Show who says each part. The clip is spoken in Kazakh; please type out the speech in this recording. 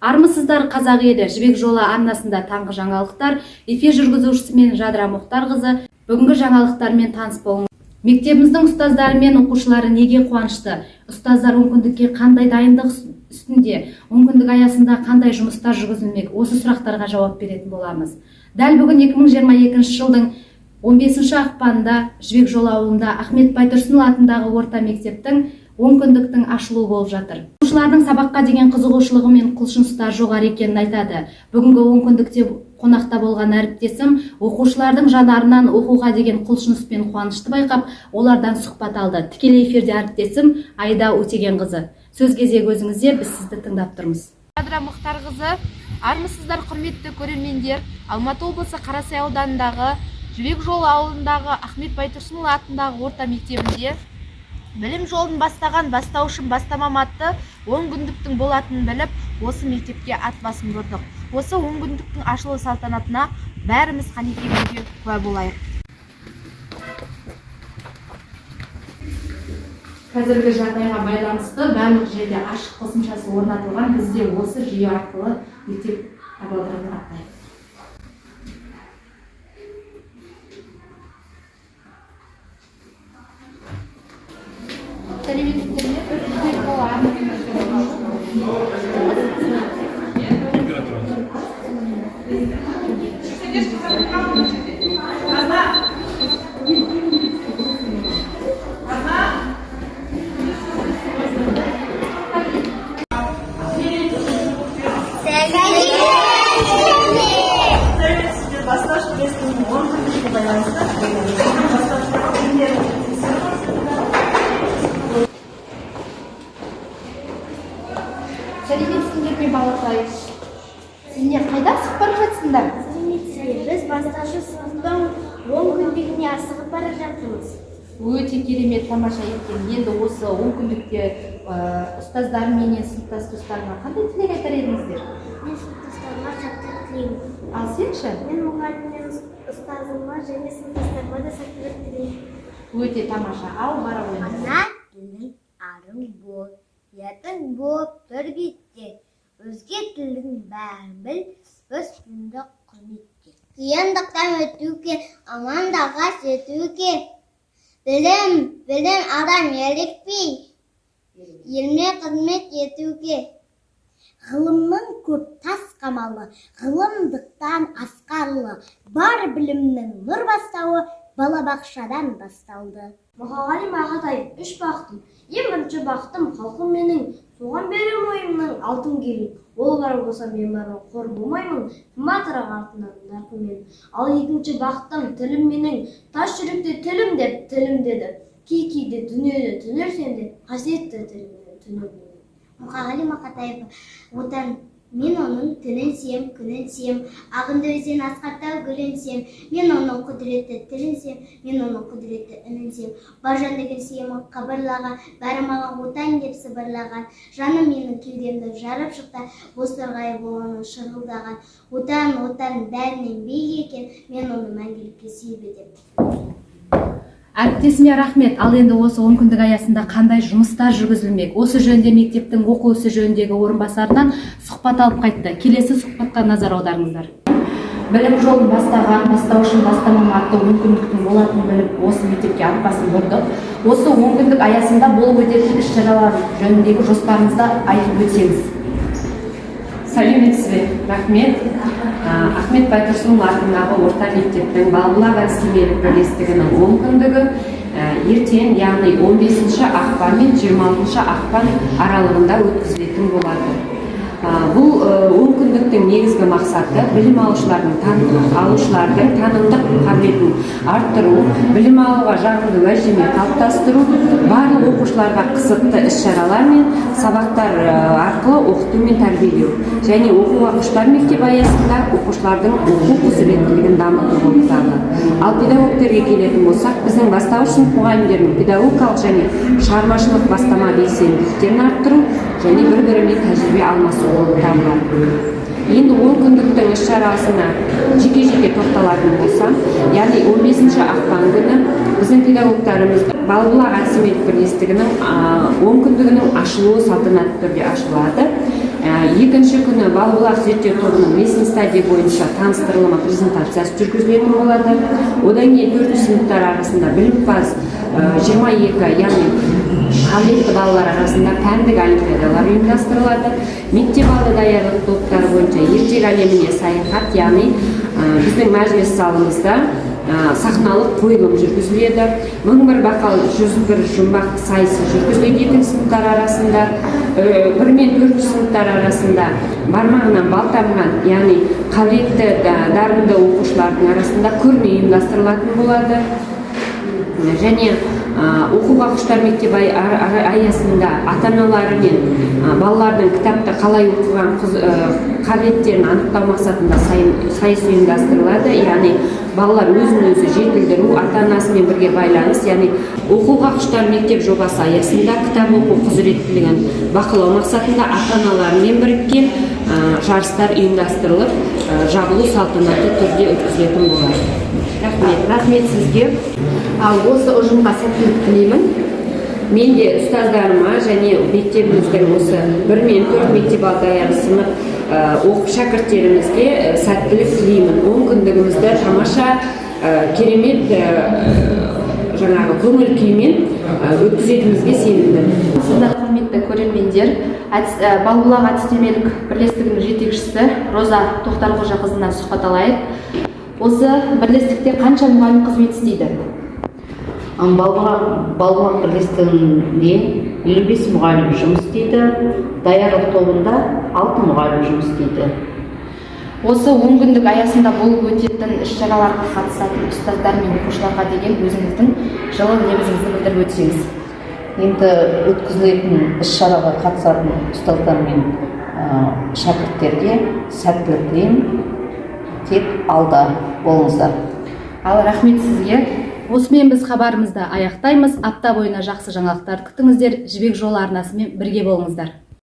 Speaker 1: Армысыздар қазақ елі, Жібек жолы арнасында таңғы жаңалықтар. Эфир жүргізушісі мен Жадыра Мұхтарқызы. Бүгінгі жаңалықтармен таныс болыңыз. Мектебіміздің ұстаздары мен оқушылары неге қуанышты? Ұстаздар онкүндікке қандай дайындық үстінде, онкүндік аясында қандай жұмыстар жүргізілмек? Осы сұрақтарға жауап беретін боламыз. Дәл бүгін 2022 жылдың 15 ақпанында Жібек жолы ауылында Ахмет Байтұрсынұлы атындағы орта мектептің онкүндіктің ашылуы болып жатыр. Оқушылардың сабаққа деген қызығушылығы мен құлшыныстары жоғары екенін айтады. Бүгінгі онкүндікте қонақта болған әріптесім оқушылардың жанарынан оқуға деген құлшыныс пен қуанышты байқап, олардан сұхбат алды. Тікелей эфирде әріптесім Айда Өтегенқызы. Сөз кезегі өзіңізде, біз сізді тыңдап тұрмыз.
Speaker 2: Жадыра Мұхтарқызы, армысыздар құрметті көрермендер. Алматы облысы Қарасай ауданындағы Жібек жолы ауылындағы Ахмет Байтұрсынұлы атындағы орта мектебінде білім жолын бастаған бастаушым бастамам атты онкүндіктің болатынын біліп, осы мектепке ат басын бұрдық. Осы онкүндіктің ашылу салтанатына бәріміз қанекейге куә болайық.
Speaker 1: Қазіргі жағдайға байланысты барлық жерде ашық қосымшасы орнатылған. Бізде осы жүйе арқылы мектеп табалдырығын аттайық.
Speaker 2: Сәлеметсіңдер ме балалар? Сендер қайда асығып бара жатсыңдар?
Speaker 3: Біз бастаушы сыныптың онкүндігіне асығып бара жатырмыз.
Speaker 1: Өте керемет, тамаша екен. Енді осы онкүндікте ұстаздар менен сыныптас достарыңа қандай тілек айтар едіңіздер?
Speaker 3: Мен сыныптастарыма сәттілік тілеймін.
Speaker 1: Ал сен ше?
Speaker 3: Мен мұғалімнен ұстазыма және сыныптастарыма да сәттілік тілеймін.
Speaker 1: Өте тамаша. Ал бара ойнайық.
Speaker 3: Ана тілің арың бол, ұятың болып тұр бетте. Өзге тілдің бәрін біл, өз тіліңді құрметте. Қиындықтан өтуге, амандаға жетуге. Білім адам елікпей, еліне қызмет етуге. Ғылымның көп тас қамалы, ғылымдықтан асқарлы. Бар білімнің нұр бастауы балабақшадан басталды. Мұқағали Мақатаев, 3 бақтым. Ең бірінші бақтым халқым менің, соған берем ойымның алтын келін. Ол бар болса мен барын қор болмаймын, матырақ артынан нарқымен. Ал екінші бақтым тілім менің, тас жүректе тілім деп тілім деді. Кейде дүниеде түнерсем де, қасиетті тілімнен түнермеймін. Мұқағали Мақатаев, отан мен оның тілін сем, күнін сем, ағынды өзен асқарта гүлін сем, мен оның құдіретті тілін сем, мен оның құдіретті үнін сем. Бар жандеген сиемін қабырлаған, бәрі маған отан деп сыбырлаған, жаным менің кеудемді жарып шықты, бос торғай болғанын шырылдаған. Отан бәрінен биік екен, мен оны мәңгілікке сүйіп едім.
Speaker 1: Әріптесіме рахмет. Ал енді осы онкүндік аясында қандай жұмыстар жүргізілмек? Осы жөнінде мектептің оқу ісі жөніндегі орынбасарынан сұхбат алып қайтты. Келесі сұхбатқа назар аударыңыздар. Білім жолын бастаған бастаушым бастамам атты онкүндіктің болатынын біліп, осы мектепке ат басын бұрдық. Осы онкүндік аясында болып өтетін іс-шаралар жөніндегі жоспарыңызды айтып өтсеңіз.
Speaker 4: Сәлеметсіз бе? Рахмет. Ахмет Байтұрсынұлы атындағы орта мектептің балалар әдістемелік бірлестігінің онкүндігі ертең, яғни 15 ақпан мен 26 ақпан аралығында өткізілетін болады. Бұл онкүндіктің негізгі мақсаты білім алушылардың танымдық қабілетін арттыру, білім алуға жағымды уәждеме қалыптастыру, барлық оқушыларға қызықты іс-шаралар мен сабақтар арқылы оқыту мен тәрбиелеу, және оқуға құштар мектеп аясында оқушылардың оқу құзыреттілігін дамыту болып табылады. Ал педагогтерге келетін болсақ, біздің бастауыш сынып мұғалімдерінің педагогикалық және шығармашылық бастама белсенділіктерін арттыру және бір-бірімен тәжірибе алмасу болып табылады. Енді онкүндіктің іс-шарасына жеке-жеке тоқталатын болсам, яғни 15 ақпан күні біздің педагогтарымыз балалар әдістемелік бірлестігінің онкүндігінің ашылуы салтанатты түрде ашылады. Екінші күні Балбұлақ зерттеу тобының ресми стадия бойынша таныстырылымы презентациясы жүргізілетін болады. Одан кейін 4 сыныптар арасында білімпаз 22, яғни қабілетті балалар арасында пәндік олимпиадалар ұйымдастырылады. Мектеп алды даярлық топтары бойынша ертек әлеміне саяхат, яғни біздің мәжіліс залымызда сахналық қойылым жүргізіледі. 1001 бақал 101 жұмбақ сайысы жүргізіледі 2 сыныптар арасында. 1 мен 4 сыныптар арасында бармағынан бал тамған, яғни қабілетті дарынды оқушылардың арасында көрме ұйымдастырылатын болады. Және оқуға құштар мектеп аясында ата-аналары мен балалардың кітапты қалай оқыған қабілеттерін анықтау мақсатында сайыс ұйымдастырылады. Яғни балалар өзін-өзі жетілдіру, ата-анасымен бірге байланыс, яғни оқуға құштар мектеп жобасы аясында кітап оқу құзыреттілігін бақылау мақсатында ата-аналармен біріккен жарыстар ұйымдастырылып, жабылу салтанатты түрде өткізілетін болады.
Speaker 1: Рахмет сізге. Ал осы ұжымға сәттілік тілеймін.
Speaker 4: Мен де ұстаздарыма және мектебіміздің осы 1 мен 4 мектеп алды даярлық сынып оқып шәкірттерімізге сәттілік тілеймін. 10 күндігімізді тамаша, керемет жаңағы көңіл күймен өткізетінімізге сенімдімін.
Speaker 1: Сіздер құрметті көрермендер, Балбұлақ әдістемелік бірлестігінің жетекшісі Роза Тоқтарқожақызынан сұхбат алайық. Осы бірлестікте қанша мұғалім қызмет істейді?
Speaker 5: Балбұлақ бірлестігінде 55 мұғалім жұмыс істейді, даярлық тобында 6 мұғалім жұмыс істейді.
Speaker 1: Осы 10 күндік аясында болып өтетін іс-шараларға қатысатын ұстаздар мен оқушыларға деген өзіңіздің жылы лебізіңізді білдіріп өтсеңіз.
Speaker 5: Енді өткізілетін іс-шараға қатысатын ұстаздар мен шәкірттерге сәттілік тілеймін. Тек алда болыңыздар.
Speaker 1: Ал рахмет сізге. Осымен біз хабарымызды аяқтаймыз. Апта бойына жақсы жаңалықтар күтіңіздер. Жібек жолы арнасымен бірге болыңыздар.